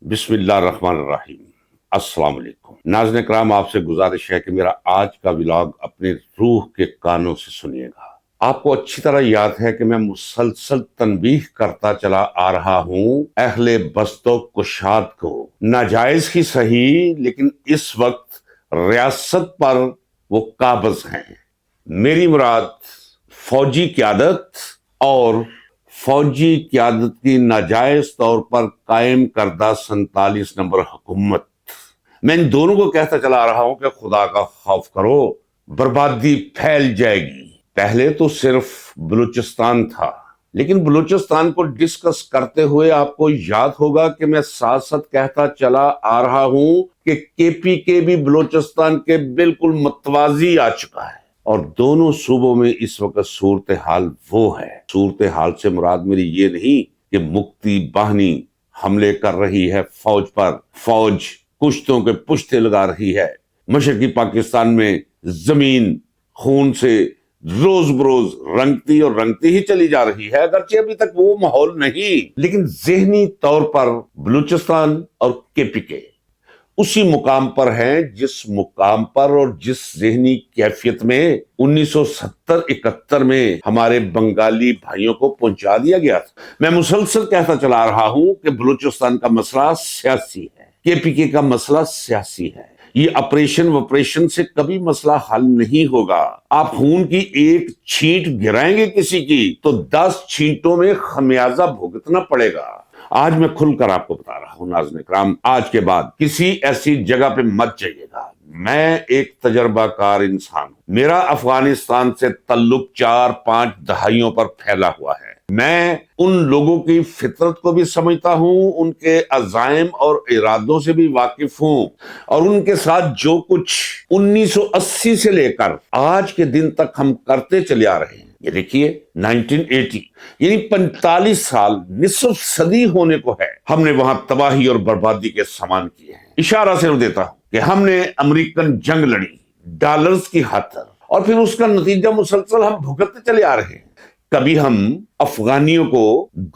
بسم اللہ الرحمن الرحیم۔ السلام علیکم ناظرین کرام، آپ سے گزارش ہے کہ میرا آج کا ولاگ اپنی روح کے کانوں سے سنیے گا۔ آپ کو اچھی طرح یاد ہے کہ میں مسلسل تنبیہ کرتا چلا آ رہا ہوں اہل بست و کشاد کو، ناجائز ہی صحیح لیکن اس وقت ریاست پر وہ قابض ہیں۔ میری مراد فوجی قیادت اور فوجی قیادت کی ناجائز طور پر قائم کردہ 47 نمبر حکومت۔ میں ان دونوں کو کہتا چلا آ رہا ہوں کہ خدا کا خوف کرو، بربادی پھیل جائے گی۔ پہلے تو صرف بلوچستان تھا، لیکن بلوچستان کو ڈسکس کرتے ہوئے آپ کو یاد ہوگا کہ میں ساتھ ساتھ کہتا چلا آ رہا ہوں کہ کے پی کے بھی بلوچستان کے بالکل متوازی آ چکا ہے، اور دونوں صوبوں میں اس وقت صورتحال وہ ہے۔ صورتحال سے مراد میری یہ نہیں کہ مکتی باہنی حملے کر رہی ہے فوج پر، فوج کشتوں کے پشتے لگا رہی ہے۔ مشرقی پاکستان میں زمین خون سے روز بروز رنگتی اور رنگتی ہی چلی جا رہی ہے، اگرچہ ابھی تک وہ ماحول نہیں، لیکن ذہنی طور پر بلوچستان اور کے پی کے اسی مقام پر ہیں جس مقام پر اور جس ذہنی کیفیت میں 1970-71 میں ہمارے بنگالی بھائیوں کو پہنچا دیا گیا تھا۔ میں مسلسل کہتا چلا رہا ہوں کہ بلوچستان کا مسئلہ سیاسی ہے، کے پی کے کا مسئلہ سیاسی ہے۔ یہ آپریشن سے کبھی مسئلہ حل نہیں ہوگا۔ آپ خون کی ایک چھینٹ گرائیں گے کسی کی تو 10 چھینٹوں میں خمیازہ بھگتنا پڑے گا۔ آج میں کھل کر آپ کو بتا رہا ہوں ناظرین کرام، آج کے بعد کسی ایسی جگہ پہ مت جائیے گا۔ میں ایک تجربہ کار انسان ہوں، میرا افغانستان سے تعلق 4-5 دہائیوں پر پھیلا ہوا ہے۔ میں ان لوگوں کی فطرت کو بھی سمجھتا ہوں، ان کے عزائم اور ارادوں سے بھی واقف ہوں، اور ان کے ساتھ جو کچھ 1980 سے لے کر آج کے دن تک ہم کرتے چلے آ رہے ہیں، یہ دیکھیے 1980 یعنی 45 سال، نصف صدی ہونے کو ہے، ہم نے وہاں تباہی اور بربادی کے سامان کیے ہیں۔ اشارہ صرف دیتا ہوں کہ ہم نے امریکن جنگ لڑی ڈالرز کی خاطر، اور پھر اس کا نتیجہ مسلسل ہم بھگتتے چلے آ رہے ہیں۔ کبھی ہم افغانیوں کو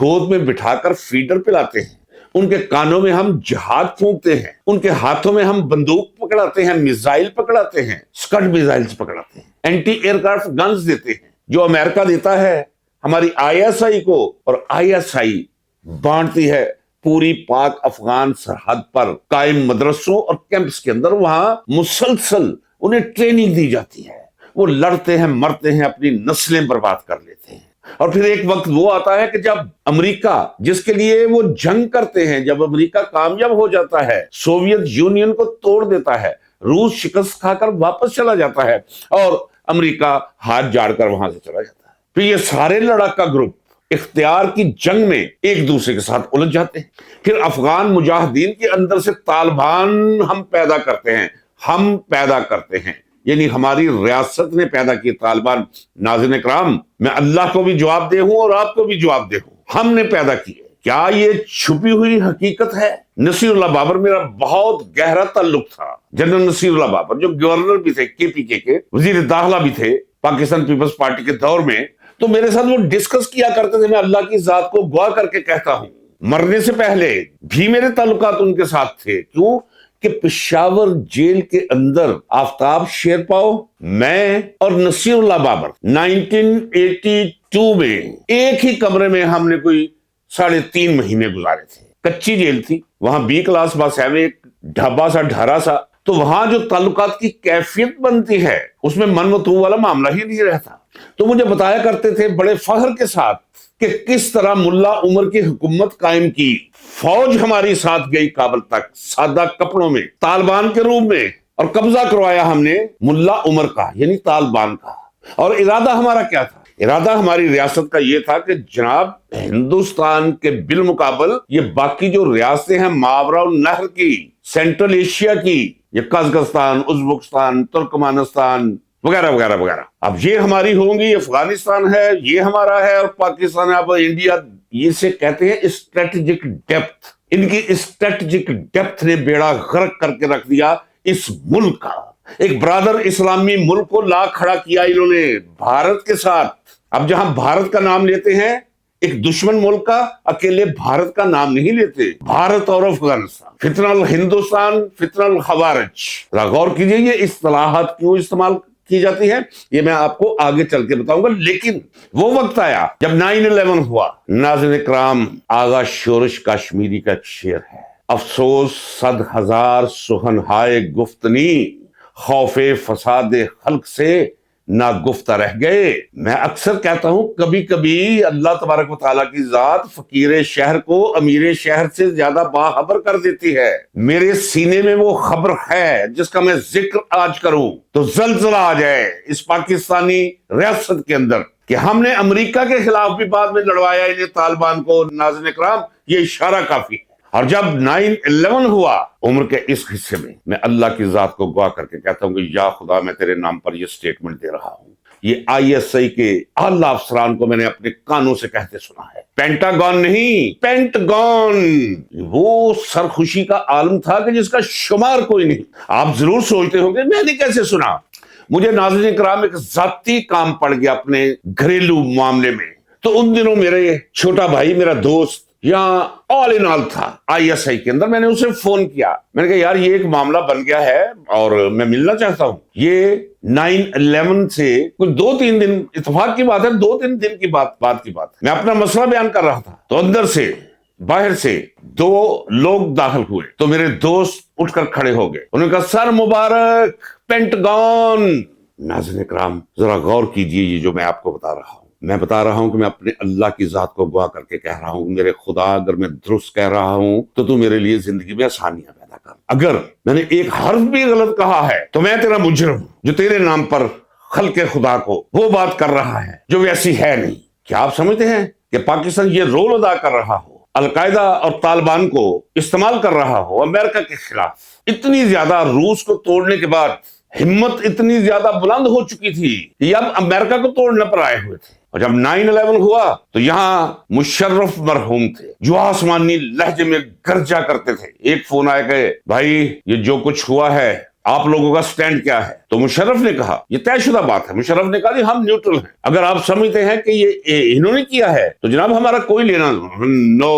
گود میں بٹھا کر فیڈر پلاتے ہیں، ان کے کانوں میں ہم جہاد پھونکتے ہیں، ان کے ہاتھوں میں ہم بندوق پکڑاتے ہیں، میزائل پکڑاتے ہیں، سکڈ میزائلز پکڑاتے ہیں، اینٹی ایئر کرافٹ گنز دیتے ہیں جو امریکہ دیتا ہے ہماری آئی ایس آئی کو، اور آئی ایس آئی بانٹتی ہے پوری پاک افغان سرحد پر قائم مدرسوں اور کیمپس کے اندر۔ وہاں مسلسل انہیں ٹریننگ دی جاتی ہے، وہ لڑتے ہیں، مرتے ہیں، اپنی نسلیں برباد کر لیتے ہیں۔ اور پھر ایک وقت وہ آتا ہے کہ جب امریکہ، جس کے لیے وہ جنگ کرتے ہیں، جب امریکہ کامیاب ہو جاتا ہے، سوویت یونین کو توڑ دیتا ہے، روس شکست کھا کر واپس چلا جاتا ہے، اور امریکہ ہاتھ جاڑ کر وہاں سے چلا جاتا ہے، پھر یہ سارے لڑاکا گروپ اختیار کی جنگ میں ایک دوسرے کے ساتھ الجھ جاتے ہیں۔ پھر افغان مجاہدین کے اندر سے طالبان ہم پیدا کرتے ہیں، یعنی ہماری ریاست نے پیدا کی طالبان۔ ناظرین کرام، میں اللہ کو بھی جواب دہ ہوں اور آپ کو بھی جواب دہ ہوں، ہم نے پیدا کیے۔ کیا یہ چھپی ہوئی حقیقت ہے؟ نصیر اللہ بابر میرا بہت گہرا تعلق تھا، جنرل نصیر اللہ بابر جو گورنر بھی تھے کے پی کے وزیر داخلہ بھی تھے پاکستان پیپلز پارٹی کے دور میں، تو میرے ساتھ وہ ڈسکس کیا کرتے تھے۔ میں اللہ کی ذات کو گواہ کر کے کہتا ہوں، مرنے سے پہلے بھی میرے تعلقات ان کے ساتھ تھے۔ کیوں کہ پشاور جیل کے اندر آفتاب شیرپاؤ، میں اور نصیر اللہ بابر 1982 میں ایک ہی کمرے میں ہم نے کوئی 3.5 مہینے گزارے تھے۔ کچی جیل تھی، وہاں بی کلاس بس ہے، ایک ڈھابا سا ڈھارا سا، تو وہاں جو تعلقات کی کیفیت بنتی ہے اس میں من و تو والا معاملہ ہی نہیں رہتا۔ تو مجھے بتایا کرتے تھے بڑے فخر کے ساتھ کہ کس طرح ملا عمر کی حکومت قائم کی، فوج ہماری ساتھ گئی کابل تک سادہ کپڑوں میں، طالبان کے روپ میں، اور قبضہ کروایا ہم نے ملا عمر کا یعنی طالبان کا۔ اور ارادہ ہمارا کیا تھا؟ ارادہ ہماری ریاست کا یہ تھا کہ جناب ہندوستان کے بالمقابل یہ باقی جو ریاستیں ہیں ماورا النہر کی، سینٹرل ایشیا کی، یہ قازقستان، ازبکستان، ترکمانستان وغیرہ وغیرہ وغیرہ، اب یہ ہماری ہوں گی۔ افغانستان ہے، یہ ہمارا ہے، اور پاکستان ہے، اب انڈیا، یہ سے کہتے ہیں اسٹریٹجک ڈیپتھ۔ ان کی اسٹریٹجک ڈیپتھ نے بیڑا غرق کر کے رکھ دیا اس ملک کا۔ ایک برادر اسلامی ملک کو لا کھڑا کیا انہوں نے بھارت کے ساتھ۔ اب جہاں بھارت کا نام لیتے ہیں ایک دشمن ملک کا اکیلے بھارت کا نام نہیں لیتے، بھارت اور افغانستان، فتنہ الہندوستان، فتنہ الخوارج۔ ذرا غور کیجئے یہ اصطلاحات کیوں استعمال کی جاتی ہے، یہ میں آپ کو آگے چل کے بتاؤں گا۔ لیکن وہ وقت آیا جب 9/11 ہوا۔ ناظرین کرام، آغا شورش کشمیری کا ایک شعر ہے، افسوس 100,000 سخنہائے گفتنی، خوف فساد خلق سے ناگفتہ رہ گئے۔ میں اکثر کہتا ہوں کبھی کبھی اللہ تبارک و تعالیٰ کی ذات فقیر شہر کو امیر شہر سے زیادہ باخبر کر دیتی ہے۔ میرے سینے میں وہ خبر ہے جس کا میں ذکر آج کروں تو زلزلہ آ جائے اس پاکستانی ریاست کے اندر کہ ہم نے امریکہ کے خلاف بھی بعد میں لڑوایا انہیں طالبان کو۔ ناظرین اکرام، یہ اشارہ کافی ہے۔ اور جب 9/11 ہوا عمر کے اس حصے میں اللہ کی ذات کو گواہ کر کے کہتا ہوں کہ یا خدا میں تیرے نام پر یہ سٹیٹمنٹ دے رہا ہوں، یہ ISI کے اعلی افسران کو میں نے اپنے کانوں سے کہتے سنا ہے، پینٹاگون نہیں، پینٹاگون وہ سرخوشی کا عالم تھا کہ جس کا شمار کوئی نہیں۔ آپ ضرور سوچتے ہوں گے میں نے کیسے سنا۔ مجھے ناظرین کرام ایک ذاتی کام پڑ گیا اپنے گھریلو معاملے میں، تو ان دنوں میرے چھوٹا بھائی، میرا دوست یہاں آل ان آل تھا ISI کے اندر۔ میں نے اسے فون کیا، میں نے کہا یار یہ ایک معاملہ بن گیا ہے اور میں ملنا چاہتا ہوں۔ یہ 9/11 سے کچھ 2-3 دن، اتفاق کی بات ہے 2-3 دن کی بات کی بات، میں اپنا مسئلہ بیان کر رہا تھا تو اندر سے باہر سے 2 لوگ داخل ہوئے تو میرے دوست اٹھ کر کھڑے ہو گئے، انہوں نے کہا سر مبارک، پینٹاگون۔ ناظرین کرام ذرا غور کیجئے، یہ جو میں آپ کو بتا رہا ہوں، میں بتا رہا ہوں کہ میں اپنے اللہ کی ذات کو گواہ کر کے کہہ رہا ہوں، میرے خدا اگر میں درست کہہ رہا ہوں تو میرے لیے زندگی میں آسانیاں پیدا کر۔ اگر میں نے ایک حرف بھی غلط کہا ہے تو میں تیرا مجرم ہوں جو تیرے نام پر خلق خدا کو وہ بات کر رہا ہے جو ویسی ہے نہیں۔ کیا آپ سمجھتے ہیں کہ پاکستان یہ رول ادا کر رہا ہو، القاعدہ اور طالبان کو استعمال کر رہا ہو امریکہ کے خلاف؟ اتنی زیادہ روس کو توڑنے کے بعد ہمت اتنی زیادہ بلند ہو چکی تھی کہ اب امریکہ کو توڑنے پر آئے ہوئے تھے۔ اور جب 9/11 ہوا تو یہاں مشرف مرحوم تھے جو آسمانی لہجے میں گرجا کرتے تھے۔ ایک فون آیا کہ بھائی یہ جو کچھ ہوا ہے آپ لوگوں کا سٹینڈ کیا ہے؟ تو مشرف نے کہا یہ طے شدہ بات ہے۔ مشرف نے کہا جی ہم نیوٹرل ہیں، اگر آپ سمجھتے ہیں کہ یہ انہوں نے کیا ہے تو جناب ہمارا کوئی لینا نو،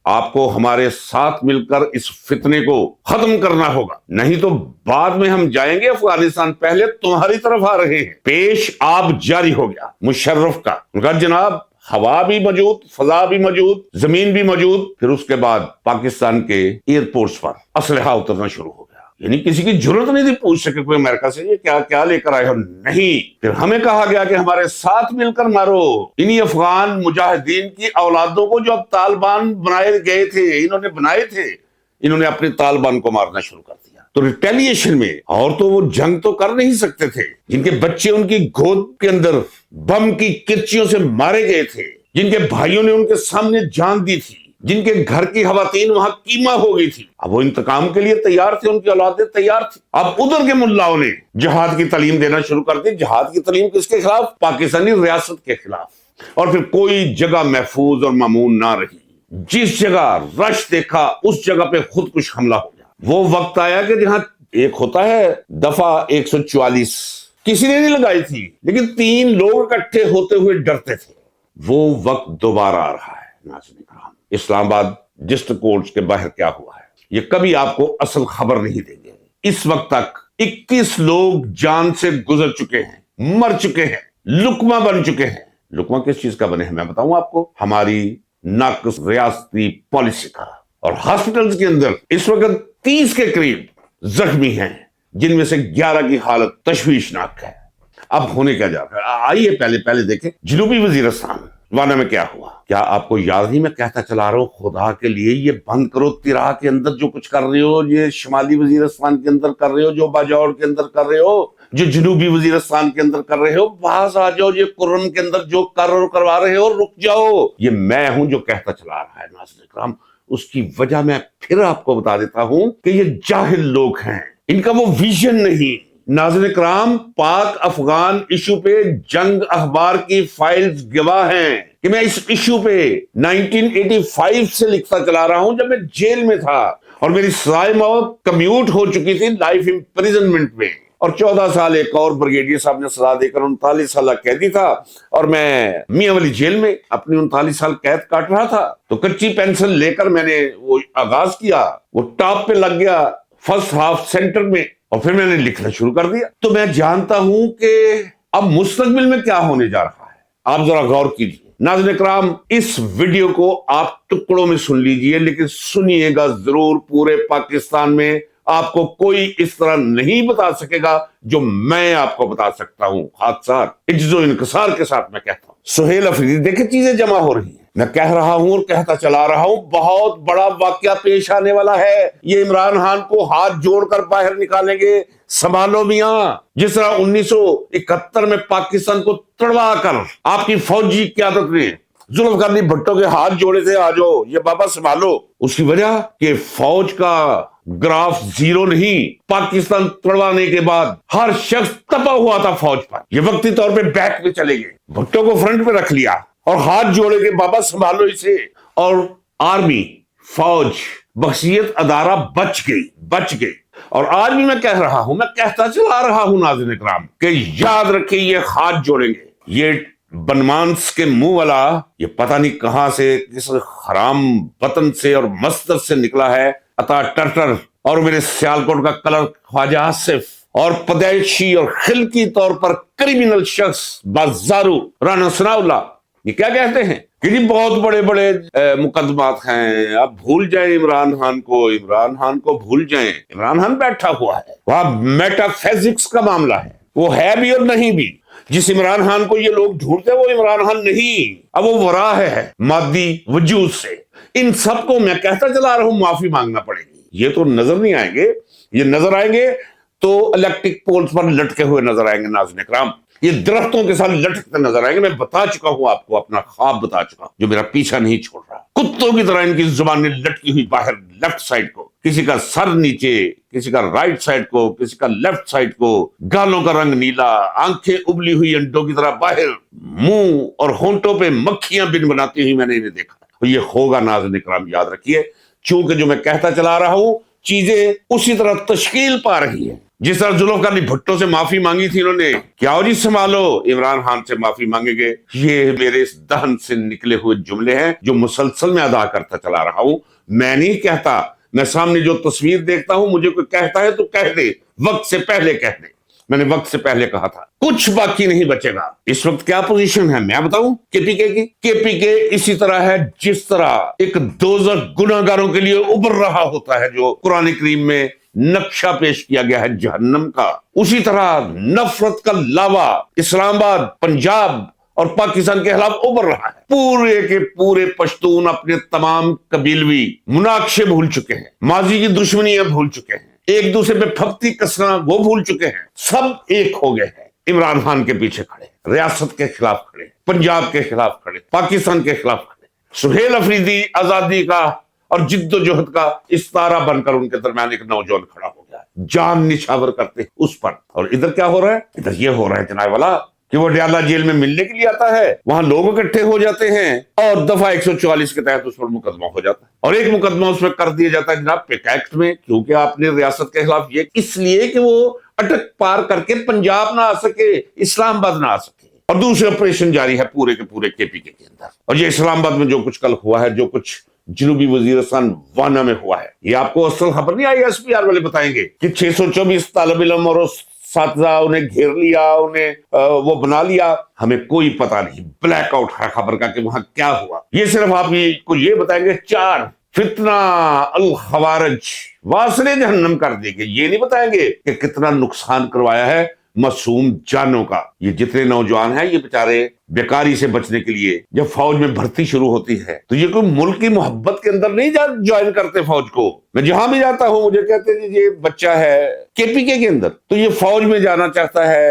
آپ کو ہمارے ساتھ مل کر اس فتنے کو ختم کرنا ہوگا، نہیں تو بعد میں ہم جائیں گے افغانستان، پہلے تمہاری طرف آ رہے ہیں۔ پیش آپ جاری ہو گیا مشرف کا، ان کا جناب ہوا بھی موجود، فضا بھی موجود، زمین بھی موجود۔ پھر اس کے بعد پاکستان کے ایئرپورٹس پر اسلحہ اترنا شروع ہو گیا، یعنی کسی کی ضرورت نہیں تھی پوچھ سکے کوئی امریکہ سے یہ کیا کیا لے کر آئے ہو، نہیں۔ پھر ہمیں کہا گیا کہ ہمارے ساتھ مل کر مارو انہی افغان مجاہدین کی اولادوں کو جو اب طالبان بنائے گئے تھے، انہوں نے بنائے تھے، انہوں نے اپنے طالبان کو مارنا شروع کر دیا۔ تو ریٹیلیشن میں، اور تو وہ جنگ تو کر نہیں سکتے تھے، جن کے بچے ان کی گود کے اندر بم کی کرچیوں سے مارے گئے تھے، جن کے بھائیوں نے ان کے سامنے جان دی تھی، جن کے گھر کی خواتین وہاں قیمہ ہو گئی تھی، اب وہ انتقام کے لیے تیار تھے، ان کی اولادیں تیار تھی۔ اب ادھر کے ملاؤں نے جہاد کی تعلیم دینا شروع کر دی۔ جہاد کی تعلیم کس کے خلاف؟ پاکستانی ریاست کے خلاف۔ اور پھر کوئی جگہ محفوظ اور مامون نہ رہی، جس جگہ رش دیکھا اس جگہ پہ خود کش حملہ ہو گیا۔ وہ وقت آیا کہ جہاں ایک ہوتا ہے دفعہ 144، کسی نے نہیں لگائی تھی لیکن 3 لوگ اکٹھے ہوتے ہوئے ڈرتے تھے، وہ وقت دوبارہ آ رہا ہے۔ ناظرین کرام، اسلام آباد ڈسٹرکٹ کورٹس کے باہر کیا ہوا ہے یہ کبھی آپ کو اصل خبر نہیں دیں گے۔ اس وقت تک 21 لوگ جان سے گزر چکے ہیں، مر چکے ہیں، لقمہ بن چکے ہیں۔ لقمہ کس چیز کا بنے ہیں میں بتاؤں آپ کو، ہماری ناقص ریاستی پالیسی کا۔ اور ہاسپٹلز کے اندر اس وقت 30 کے قریب زخمی ہیں، جن میں سے 11 کی حالت تشویشناک ہے۔ اب ہونے کیا جا رہا ہے، آئیے پہلے دیکھیں جنوبی وزیرستان وانا میں کیا ہوا۔ کیا آپ کو یاد نہیں میں کہتا چلا رہا ہوں خدا کے لیے یہ بند کرو، تیرا کے اندر جو کچھ کر رہے ہو، یہ شمالی وزیرستان کے اندر کر رہے ہو، جو باجوڑ کے اندر کر رہے ہو، جو جنوبی وزیرستان کے اندر کر رہے ہو، باز آ جاؤ، یہ قرم کے اندر جو کروا رہے ہو رک جاؤ۔ یہ میں ہوں جو کہتا چلا رہا ہے۔ ناظرین کرام، اس کی وجہ میں پھر آپ کو بتا دیتا ہوں کہ یہ جاہل لوگ ہیں، ان کا وہ ویژن نہیں۔ ناظرین کرام، پاک افغان ایشو پہ جنگ اخبار کی فائلز گواہ ہیں کہ میں اس ایشو پہ 1985 سے لکھتا چلا رہا ہوں جب میں جیل میں تھا اور میری سزائے موت کمیوٹ ہو چکی تھی لائف امپریزنمنٹ میں۔ اور 14 سال ایک اور بریگیڈیئر صاحب نے سزا دے کر 39 سال قیدی تھا، اور میں میاں والی جیل میں اپنی 39 سال قید کاٹ رہا تھا۔ تو کچی پینسل لے کر میں نے وہ آغاز کیا، وہ ٹاپ پہ لگ گیا فرسٹ ہاف سینٹر میں، اور پھر میں نے لکھنا شروع کر دیا۔ تو میں جانتا ہوں کہ اب مستقبل میں کیا ہونے جا رہا ہے، آپ ذرا غور کیجیے۔ ناظرین کرام، اس ویڈیو کو آپ ٹکڑوں میں سن لیجئے، لیکن سنیے گا ضرور۔ پورے پاکستان میں آپ کو کوئی اس طرح نہیں بتا سکے گا جو میں آپ کو بتا سکتا ہوں، حادثات عجز و انکسار کے ساتھ میں کہتا ہوں۔ سہیل افریدی، دیکھیں چیزیں جمع ہو رہی ہیں، میں کہہ رہا ہوں اور کہتا چلا رہا ہوں، بہت بڑا واقعہ پیش آنے والا ہے۔ یہ عمران خان کو ہاتھ جوڑ کر باہر نکالیں گے، سنبھالو میاں۔ جس طرح 1971 میں پاکستان کو تڑوا کر آپ کی فوجی قیادت نے ذوالفقار علی بھٹو کے ہاتھ جوڑے تھے، آ جاؤ یہ بابا سنبھالو، اس کی وجہ کہ فوج کا گراف زیرو نہیں، پاکستان تڑوانے کے بعد ہر شخص تپا ہوا تھا فوج پر، یہ وقتی طور پہ بیک پہ چلے گئے، بھٹو کو فرنٹ پہ رکھ لیا اور ہاتھ جوڑے کے بابا سنبھالو اسے، اور آرمی فوج بخشیت ادارہ بچ گئی۔ اور آج بھی میں کہہ رہا ہوں، میں کہتا چلا رہا ہوں ناظرین اکرام، کہ یاد رکھیں یہ ہاتھ جوڑیں گے۔ یہ بنمانس کے منہ والا یہ پتہ نہیں کہاں سے، کس حرام وطن سے اور مصدر سے نکلا ہے، عطا ٹرٹر، اور میرے سیالکوٹ کا کلر خواجہ آصف، اور پیدائشی اور خلقی طور پر کریمنل شخص بازارو رانا ثناء اللہ، یہ کیا کہتے ہیں کہ جی بہت بڑے بڑے مقدمات ہیں، آپ بھول جائیں عمران خان کو بھول جائیں۔ عمران خان بیٹھا ہوا ہے وہاں، میٹا فزکس کا معاملہ ہے، وہ ہے بھی اور نہیں بھی۔ جس عمران خان کو یہ لوگ ڈھونڈتے وہ عمران خان نہیں، اب وہ ورا ہے مادی وجود سے۔ ان سب کو میں کہتا چلا رہا ہوں معافی مانگنا پڑے گی۔ یہ تو نظر نہیں آئیں گے، یہ نظر آئیں گے تو الیکٹرک پولز پر لٹکے ہوئے نظر آئیں گے ناظرین اکرام، یہ درختوں کے ساتھ لٹکتے نظر آئیں گے۔ میں بتا چکا ہوں آپ کو، اپنا خواب بتا چکا ہوں جو میرا پیچھا نہیں چھوڑ رہا۔ کتوں کی طرح ان کی زبانیں لٹکی ہوئی باہر لیفٹ سائڈ کو، کسی کا سر نیچے، کسی کا رائٹ سائڈ کو، کسی کا لیفٹ سائڈ کو، گالوں کا رنگ نیلا، آنکھیں ابلی ہوئی انڈوں کی طرح باہر، منہ اور ہونٹوں پہ مکھیاں بن بناتی ہوئی میں نے انہیں دیکھا۔ یہ ہوگا ناظرین اکرام، یاد رکھیے، چونکہ جو میں کہتا چلا رہا ہوں چیزیں اسی طرح تشکیل پا رہی ہیں۔ جس طرح ذوالفقار علی بھٹو سے معافی مانگی تھی انہوں نے، کیا ہو جی سنبھالو، عمران خان سے معافی مانگیں گے۔ یہ میرے اس دہن سے نکلے ہوئے جملے ہیں جو مسلسل میں ادا کرتا چلا رہا ہوں، میں نہیں کہتا، میں سامنے جو تصویر دیکھتا ہوں، مجھے کوئی کہتا ہے تو کہہ دے، وقت سے پہلے کہہ دے۔ میں نے وقت سے پہلے کہا تھا، کچھ باقی نہیں بچے گا۔ اس وقت کیا پوزیشن ہے میں بتاؤں کے پی کے کی؟ کے پی کے اسی طرح ہے جس طرح ایک دوزخ گناہگاروں کے لیے ابھر رہا ہوتا ہے، جو قرآن کریم میں نقشہ پیش کیا گیا ہے جہنم کا، اسی طرح نفرت کا لاوا اسلام آباد، پنجاب اور پاکستان کے خلاف ابھر رہا ہے۔ پورے کے پورے پشتون اپنے تمام قبیلوی مناقشے بھول چکے ہیں، ماضی کی دشمنیاں بھول چکے ہیں، ایک دوسرے پہ پھپتی کسنا وہ بھول چکے ہیں، سب ایک ہو گئے ہیں، عمران خان کے پیچھے کھڑے، ریاست کے خلاف کھڑے، پنجاب کے خلاف کھڑے، پاکستان کے خلاف کھڑے۔ سہیل افریدی آزادی کا اور جد و جہد کا استارہ بن کر ان کے درمیان ایک نوجوان کھڑا ہو گیا، جان نچھاور کرتے اس پر۔ اور ادھر کیا ہو رہا ہے؟ ادھر یہ ہو رہا ہے جناب والا کہ وہ ڈیالہ جیل میں ملنے کے لیے آتا ہے، وہاں لوگ اکٹھے ہو جاتے ہیں اور دفعہ 144 کے تحت اس پر مقدمہ ہو جاتا ہے، اور ایک مقدمہ اس میں کر دیا جاتا ہے جناب پیک ایکٹ میں، کیونکہ آپ نے ریاست کے خلاف یہ اس لیے کہ وہ اٹک پار کر کے پنجاب نہ آ سکے، اسلام آباد نہ آ سکے، اور دوسرے آپریشن جاری ہے پورے کے پورے کے پی کے اندر۔ اور یہ اسلام آباد میں جو کچھ کل ہوا ہے، جو کچھ جنوبی وزیرستان وانا میں ہوا ہے، یہ آپ کو اصل خبر نہیں آئی، ایس پی آر والے بتائیں گے کہ 624 طالب علم اور اساتذہ انہیں گھیر لیا، انہیں وہ بنا لیا، ہمیں کوئی پتہ نہیں، بلیک آؤٹ ہے خبر کا کہ وہاں کیا ہوا۔ یہ صرف آپ کو یہ بتائیں گے 4 فتنہ الخوارج واصل جہنم کر دے گے، یہ نہیں بتائیں گے کہ کتنا نقصان کروایا ہے معصوم جانوں کا۔ یہ جتنے نوجوان ہیں یہ بیچارے بیکاری سے بچنے کے لیے جب فوج میں بھرتی شروع ہوتی ہے تو یہ کوئی ملک کی محبت کے اندر نہیں جوائن کرتے فوج کو۔ میں جہاں بھی جاتا ہوں مجھے کہتے ہیں یہ بچہ ہے کے پی کے اندر تو یہ فوج میں جانا چاہتا ہے،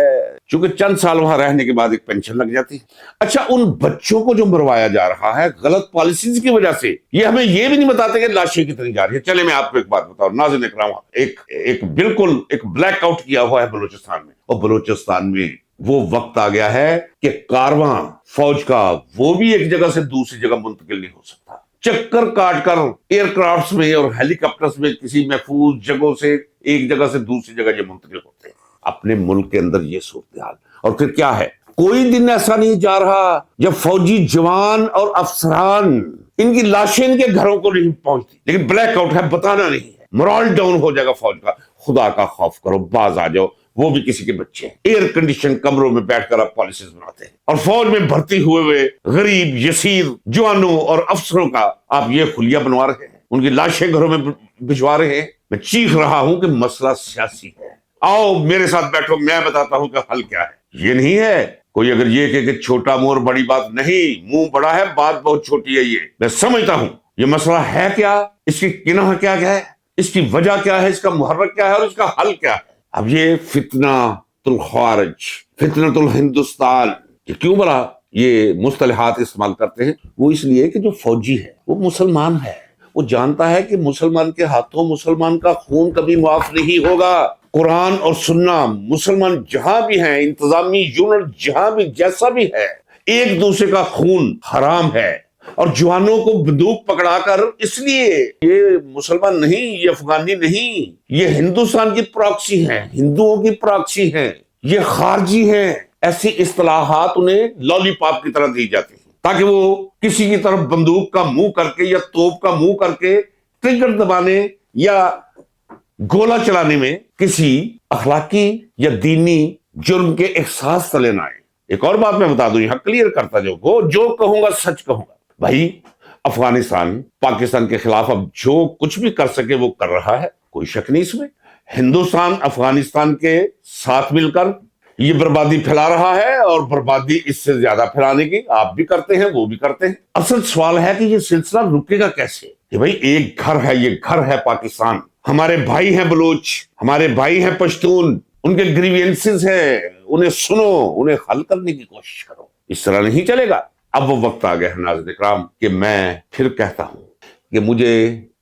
چونکہ چند سال وہاں رہنے کے بعد ایک پینشن لگ جاتی ہے۔ اچھا، ان بچوں کو جو مروایا جا رہا ہے غلط پالیسیز کی وجہ سے، یہ ہمیں یہ بھی نہیں بتاتے کہ لاشیں کتنی جا رہی ہے۔ چلے میں آپ کو ایک بات بتاؤں ناظرین اکرام، ایک بالکل ایک بلیک آؤٹ کیا ہوا ہے بلوچستان میں، اور بلوچستان میں وہ وقت آ گیا ہے کہ کارواں فوج کا وہ بھی ایک جگہ سے دوسری جگہ منتقل نہیں ہو سکتا، چکر کاٹ کر ایئر کرافٹس میں اور ہیلی کاپٹرز میں کسی محفوظ جگہوں سے ایک جگہ سے دوسری جگہ یہ منتقل ہوتے ہیں۔ اپنے ملک کے اندر یہ صورتحال. اور پھر کیا ہے، کوئی دن ایسا نہیں جا رہا جب فوجی جوان اور افسران ان کی لاشیں ان کے گھروں کو نہیں پہنچتی، لیکن بلیک آؤٹ ہے، بتانا نہیں ہے، morale ڈاؤن ہو جائے گا فوج کا. خدا کا خوف کرو، باز آ جاؤ، وہ بھی کسی کے بچے ہیں. ایئر کنڈیشن کمروں میں بیٹھ کر آپ پالیسیز بناتے ہیں، اور فوج میں بھرتی ہوئے غریب یسیر جوانوں اور افسروں کا آپ یہ خلیہ بنوا رہے ہیں، ان کی لاشیں گھروں میں بھجوا رہے ہیں. میں چیخ رہا ہوں کہ مسئلہ سیاسی ہے. آؤ میرے ساتھ بیٹھو، میں بتاتا ہوں کہ حل کیا ہے. یہ نہیں ہے کوئی اگر یہ کہ چھوٹا مور بڑی بات نہیں، منہ بڑا ہے بات بہت چھوٹی ہے. یہ میں سمجھتا ہوں یہ مسئلہ ہے کیا، اس کی کناہ کیا ہے، اس کی وجہ کیا ہے، اس کا محرک کیا ہے، اور اس کا حل کیا ہے. اب یہ فتنہ الخوارج، فتنۃ الہندوستان، یہ کیوں بڑا یہ مصطلحات استعمال کرتے ہیں؟ وہ اس لیے کہ جو فوجی ہے وہ مسلمان ہے، وہ جانتا ہے کہ مسلمان کے ہاتھوں مسلمان کا خون کبھی معاف نہیں ہوگا. قرآن اور سننا، مسلمان جہاں بھی ہیں، انتظامی یونٹ جہاں بھی جیسا بھی ہے، ایک دوسرے کا خون حرام ہے. اور جوانوں کو بندوق پکڑا کر، اس لیے یہ مسلمان نہیں، یہ افغانی نہیں، یہ ہندوستان کی پراکسی ہیں، ہندوؤں کی پراکسی ہیں، یہ خارجی ہیں. ایسی اصطلاحات انہیں لالی پاپ کی طرح دی جاتی ہیں تاکہ وہ کسی کی طرف بندوق کا منہ کر کے یا توپ کا منہ کر کے ٹریگر دبانے یا گولہ چلانے میں کسی اخلاقی یا دینی جرم کے احساس تلے نہ آئے. ایک اور بات میں بتا دوں، یہاں کلیئر کرتا جو کہوں گا سچ کہوں گا. بھائی افغانستان پاکستان کے خلاف اب جو کچھ بھی کر سکے وہ کر رہا ہے، کوئی شک نہیں اس میں. ہندوستان افغانستان کے ساتھ مل کر یہ بربادی پھیلا رہا ہے، اور بربادی اس سے زیادہ پھیلانے کی آپ بھی کرتے ہیں، وہ بھی کرتے ہیں. اصل سوال ہے کہ یہ سلسلہ رکے گا کیسے؟ کہ بھائی ایک گھر ہے، یہ گھر ہے پاکستان، ہمارے بھائی ہیں بلوچ، ہمارے بھائی ہیں پشتون، ان کے گریوینسز ہیں، انہیں سنو، انہیں حل کرنے کی کوشش کرو. اس طرح نہیں چلے گا. اب وہ وقت آ گیا ہے ناظرین اکرام کہ میں پھر کہتا ہوں کہ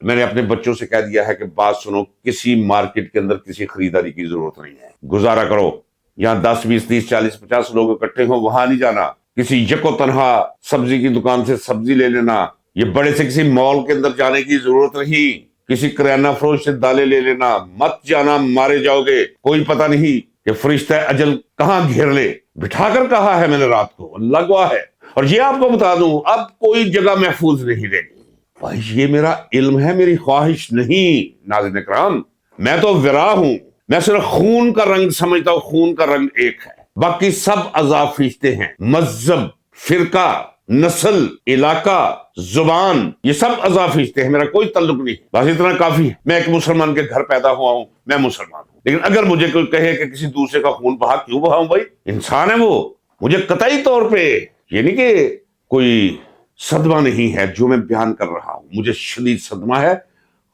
میں نے اپنے بچوں سے کہہ دیا ہے کہ بات سنو، کسی مارکیٹ کے اندر کسی خریداری کی ضرورت نہیں ہے. گزارا کرو، یہاں 10 20 30 40 50 لوگ اکٹھے ہوں، وہاں نہیں جانا. کسی یکو تنہا سبزی کی دکان سے سبزی لے لینا، یہ بڑے سے کسی مال کے اندر جانے کی ضرورت نہیں. کسی کریانہ فروش سے دالیں لے لینا، مت جانا، مارے جاؤ گے. کوئی پتہ نہیں کہ فرشتہ اجل کہاں گھیر لے. بٹھا کر کہا ہے میں نے رات کو، اللہ گواہ ہے. اور یہ آپ کو بتا دوں، اب کوئی جگہ محفوظ نہیں رہے گی. بھائی یہ میرا علم ہے، میری خواہش نہیں. ناظرین اکرام، میں تو ورا ہوں، میں صرف خون کا رنگ سمجھتا ہوں. خون کا رنگ ایک ہے، باقی سب اضافیشتے ہیں. مذہب، فرقہ، نسل، علاقہ، زبان، یہ سب اضافیشتے ہیں، میرا کوئی تعلق نہیں. بس اتنا کافی ہے، میں ایک مسلمان کے گھر پیدا ہوا ہوں، میں مسلمان ہوں. لیکن اگر مجھے کوئی کہے کہ کسی دوسرے کا خون بہا، کیوں بہاؤں بھائی؟ انسان ہے وہ. مجھے قطعی طور پہ یہ نہیں کہ کوئی صدمہ نہیں ہے جو میں بیان کر رہا ہوں، مجھے شدید صدمہ ہے.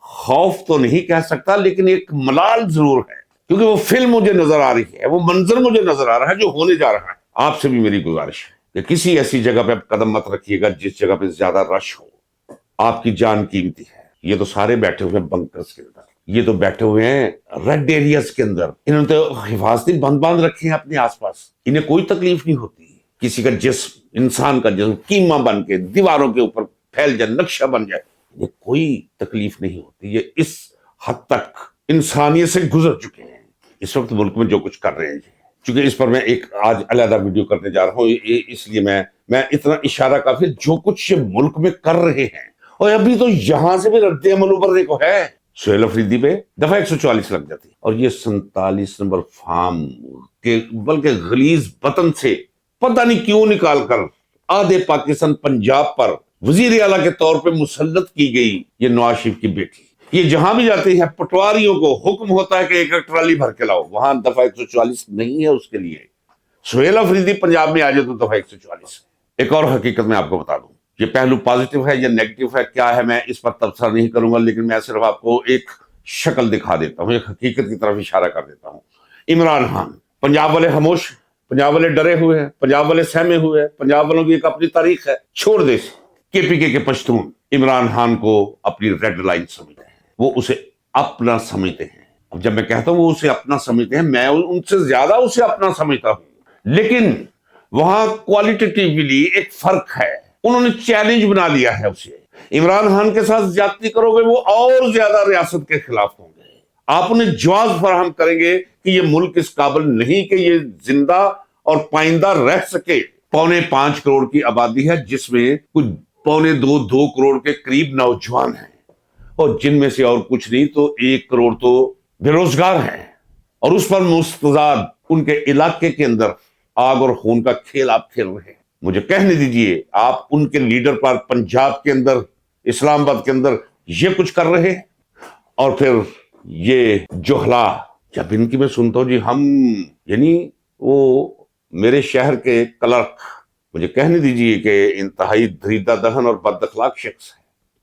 خوف تو نہیں کہہ سکتا، لیکن ایک ملال ضرور ہے، کیونکہ وہ فلم مجھے نظر آ رہی ہے، وہ منظر مجھے نظر آ رہا ہے جو ہونے جا رہا ہے. آپ سے بھی میری گزارش ہے کہ کسی ایسی جگہ پہ قدم مت رکھیے گا جس جگہ پہ زیادہ رش ہو. آپ کی جان قیمتی ہے. یہ تو سارے بیٹھے ہوئے ہیں بنکرز کے اندر، یہ تو بیٹھے ہوئے ہیں ریڈ ایریاز کے اندر. انہوں نے تو حفاظتی باندھ رکھے ہیں اپنے آس پاس. انہیں کوئی تکلیف نہیں ہوتی. کسی کا جسم، انسان کا جسم قیمہ بن کے دیواروں کے اوپر پھیل جائے، نقشہ بن جائے، یہ کوئی تکلیف نہیں ہوتی. یہ اس حد تک انسانیت سے گزر چکے ہیں اس وقت ملک میں جو کچھ کر رہے ہیں. چونکہ اس پر میں ایک آج علیحدہ ویڈیو کرنے جا رہا ہوں، اس لیے میں اتنا اشارہ کافی جو کچھ ملک میں کر رہے ہیں. اور ابھی تو یہاں سے بھی رد عمل ابھرنے کو ہے. سہیل افریدی پہ دفعہ 144 لگ جاتی، اور یہ 47 نمبر فارم کے بلکہ غلیظ بطن سے پتہ نہیں کیوں نکال کر آدھے پاکستان پنجاب پر وزیر اعلیٰ کے طور پہ مسلط کی گئی یہ نواز شریف کی بیٹی. یہ جہاں بھی جاتی ہے پٹواریوں کو حکم ہوتا ہے کہ ایک ٹرالی بھر کے لاؤ. وہاں دفعہ 144 نہیں ہے اس کے لیے. سہیل افریدی پنجاب میں آ جائے تو دفعہ 144. ایک اور حقیقت میں آپ کو بتا دوں، یہ پہلو پازیٹیو ہے یا نیگیٹو ہے کیا ہے میں اس پر تبصرہ نہیں کروں گا، لیکن میں صرف آپ کو ایک شکل دکھا دیتا ہوں، ایک حقیقت کی طرف اشارہ کر دیتا ہوں. عمران خان، پنجاب والے خاموش، پنجاب والے ڈرے ہوئے ہیں، پنجاب والے سہمے ہوئے ہیں، پنجاب والوں کی ایک اپنی تاریخ ہے. چھوڑ دے. KPK کے پشتون عمران خان کو اپنی ریڈ لائن سمجھتے ہیں، وہ اسے اپنا سمجھتے ہیں. اب جب میں کہتا ہوں وہ اسے اپنا سمجھتے ہیں، میں ان سے زیادہ اسے اپنا سمجھتا ہوں. لیکن وہاں کوالٹیٹیولی ایک فرق ہے. انہوں نے چیلنج بنا لیا ہے اسے. عمران خان کے ساتھ زیادتی کرو گے وہ اور زیادہ ریاست کے خلاف ہوں گے. آپ انہیں جواز فراہم کریں گے کہ یہ ملک اس قابل نہیں کہ یہ زندہ اور پائندہ رہ سکے. 4.25 کروڑ کی آبادی ہے، جس میں کچھ 2.25 کروڑ کے قریب نوجوان ہیں، اور جن میں سے اور کچھ نہیں تو 1 کروڑ تو بے روزگار ہیں، اور اس پر مستضاد ان کے علاقے کے اندر آگ اور خون کا کھیل آپ کھیل رہے ہیں. مجھے کہنے دیجئے، آپ ان کے لیڈر پر پنجاب کے اندر، اسلام آباد کے اندر یہ کچھ کر رہے ہیں. اور پھر یہ جوہلا، جب ان کی میں سنتا ہوں جی ہم، یعنی وہ میرے شہر کے کلرک، مجھے کہنے دیجئے کہ انتہائی دھریدہ دہن اور بد اخلاق شخص ہے،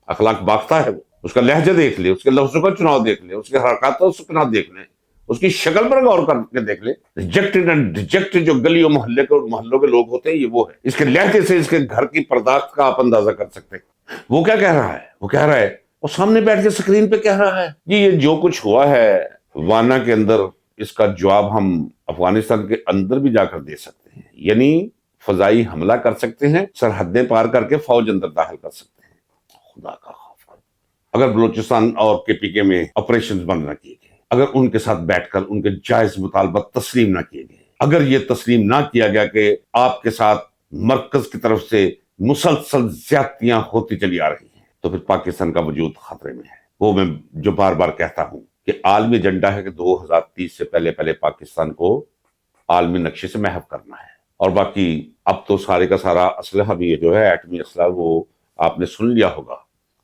اخلاق باختہ ہے. وہ اس کا لہجہ دیکھ لے، اس کے لفظوں کا چناؤ دیکھ لے، اس کے حرکات و سکنات دیکھ لے، اس کی شکل پر غور کر کے دیکھ لے. ریجیکٹڈ اینڈ ڈیجیکٹڈ جو گلی و محلوں کے لوگ ہوتے ہیں، یہ وہ ہے. اس کے لہجے سے اس کے گھر کی پرداخت کا آپ اندازہ کر سکتے ہیں. وہ کیا کہہ رہا ہے؟ وہ کہہ رہا ہے، وہ سامنے بیٹھ کے سکرین پہ کہہ رہا ہے جی یہ جو کچھ ہوا ہے وانا کے اندر، اس کا جواب ہم افغانستان کے اندر بھی جا کر دے سکتے ہیں. یعنی فضائی حملہ کر سکتے ہیں، سرحدیں پار کر کے فوج اندر داخل کر سکتے ہیں. خدا کا خوف کرو. اگر بلوچستان اور KPK میں آپریشن بند نہ کیے گئے، اگر ان کے ساتھ بیٹھ کر ان کے جائز مطالبات تسلیم نہ کیے گئے، اگر یہ تسلیم نہ کیا گیا کہ آپ کے ساتھ مرکز کی طرف سے مسلسل زیادتیاں ہوتی چلی آ رہی ہیں، تو پھر پاکستان کا وجود خطرے میں ہے. وہ میں جو بار بار کہتا ہوں کہ عالمی ایجنڈا ہے کہ 2030 سے پہلے پاکستان کو عالمی نقشے سے محو کرنا ہے. اور باقی اب تو سارے کا سارا اسلحہ بھی جو ہے ایٹمی اسلحہ، وہ آپ نے سن لیا ہوگا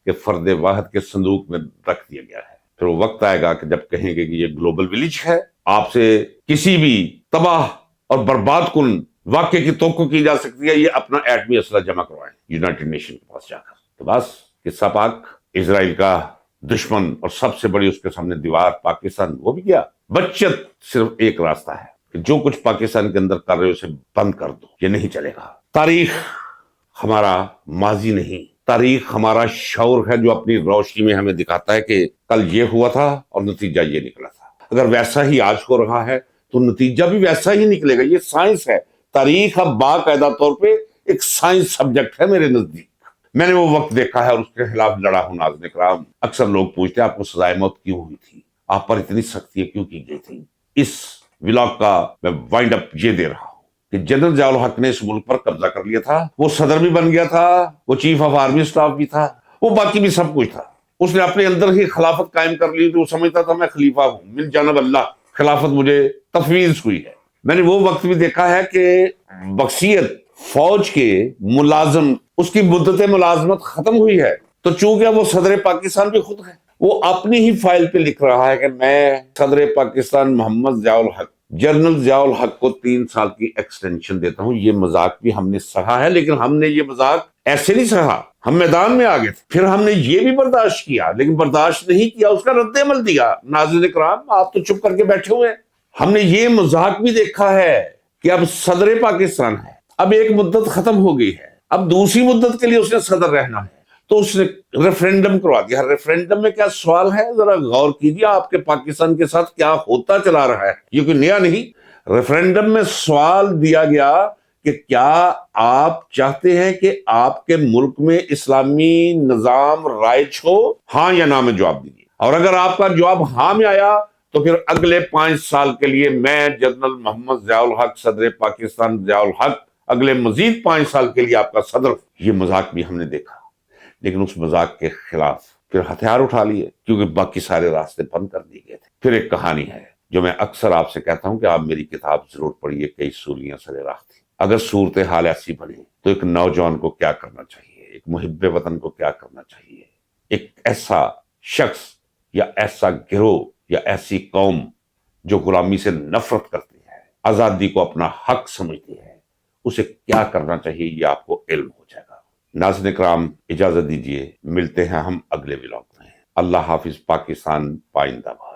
کہ فرد واحد کے صندوق میں رکھ دیا گیا ہے. پھر وہ وقت آئے گا کہ جب کہیں گے کہ یہ گلوبل ولیج ہے، آپ سے کسی بھی تباہ اور برباد کن واقعے کی توقع کی جا سکتی ہے، یہ اپنا ایٹمی اسلحہ جمع کروائیں یونائٹڈ نیشن کے پاس جا کر. تو بس قصہ پاک، اسرائیل کا دشمن اور سب سے بڑی اس کے سامنے دیوار پاکستان، وہ بھی گیا. بچت صرف ایک راستہ ہے کہ جو کچھ پاکستان کے اندر کر رہے اسے بند کر دو. یہ نہیں چلے گا. تاریخ ہمارا ماضی نہیں، تاریخ ہمارا شعور ہے جو اپنی روشنی میں ہمیں دکھاتا ہے کہ کل یہ ہوا تھا اور نتیجہ یہ نکلا تھا. اگر ویسا ہی آج ہو رہا ہے تو نتیجہ بھی ویسا ہی نکلے گا. یہ سائنس ہے. تاریخ اب باقاعدہ طور پہ ایک سائنس سبجیکٹ ہے میرے نزدیک. میں نے وہ وقت دیکھا ہے اور اس کے خلاف لڑا ہوں. ناظرین کرام، اکثر لوگ پوچھتے ہیں آپ کو سزائے موت کیوں ہوئی تھی، آپ پر اتنی سختیاں کیوں کی گئی تھی. اس ولاگ کا میں وائنڈ اپ یہ دے رہا ہوں کہ جنرل ضیاء الحق نے اس ملک پر قبضہ کر لیا تھا. وہ صدر بھی بن گیا تھا، وہ چیف آف آرمی اسٹاف بھی تھا، وہ باقی بھی سب کچھ تھا. اس نے اپنے اندر ہی خلافت قائم کر لی. تو وہ سمجھتا تھا میں خلیفہ ہوں، من جانب اللہ خلافت مجھے تفویض ہوئی ہے. میں نے وہ وقت بھی دیکھا ہے کہ بخشیت فوج کے ملازم، اس کی مدت ملازمت ختم ہوئی ہے، تو چونکہ وہ صدر پاکستان بھی خود ہے، وہ اپنی ہی فائل پہ لکھ رہا ہے کہ میں صدر پاکستان محمد ضیاء الحق، جنرل ضیاء الحق کو 3 سال کی ایکسٹینشن دیتا ہوں. یہ مذاق بھی ہم نے سہا ہے، لیکن ہم نے یہ مذاق ایسے نہیں سہا. ہم میدان میں آگے تھے، پھر ہم نے یہ بھی برداشت کیا، لیکن برداشت نہیں کیا، اس کا رد عمل دیا. ناظرین کرام، آپ تو چپ کر کے بیٹھے ہوئے ہیں. ہم نے یہ مذاق بھی دیکھا ہے کہ اب صدر پاکستان ہے، اب ایک مدت ختم ہو گئی ہے، اب دوسری مدت کے لیے اس نے صدر رہنا ہے، تو اس نے ریفرینڈم کروا دیا. ریفرینڈم میں کیا سوال ہے، ذرا غور کیجیے آپ کے پاکستان کے ساتھ کیا ہوتا چلا رہا ہے. یہ کوئی نیا نہیں. ریفرینڈم میں سوال دیا گیا کہ کیا آپ چاہتے ہیں کہ آپ کے ملک میں اسلامی نظام رائج ہو، ہاں یا نا میں جواب دیجیے. اور اگر آپ کا جواب ہاں میں آیا تو پھر اگلے 5 سال کے لیے میں جنرل محمد ضیاء الحق، صدر پاکستان ضیاء الحق، اگلے مزید 5 سال کے لیے آپ کا صدر. یہ مذاق بھی ہم نے دیکھا، لیکن اس مذاق کے خلاف پھر ہتھیار اٹھا لیے کیونکہ باقی سارے راستے بند کر دیے گئے تھے. پھر ایک کہانی ہے جو میں اکثر آپ سے کہتا ہوں کہ آپ میری کتاب ضرور پڑھیے، کئی سولیاں سرے راہ تھی. اگر صورتحال ایسی بنے تو ایک نوجوان کو کیا کرنا چاہیے، ایک محب وطن کو کیا کرنا چاہیے، ایک ایسا شخص یا ایسا گروہ یا ایسی قوم جو غلامی سے نفرت کرتی ہے، آزادی کو اپنا حق سمجھتی ہے، اسے کیا کرنا چاہیے، یہ آپ کو علم ہو جائے گا. ناظرین کرام، اجازت دیجیے، ملتے ہیں ہم اگلے ولاگ میں. اللہ حافظ. پاکستان پائندہ باد.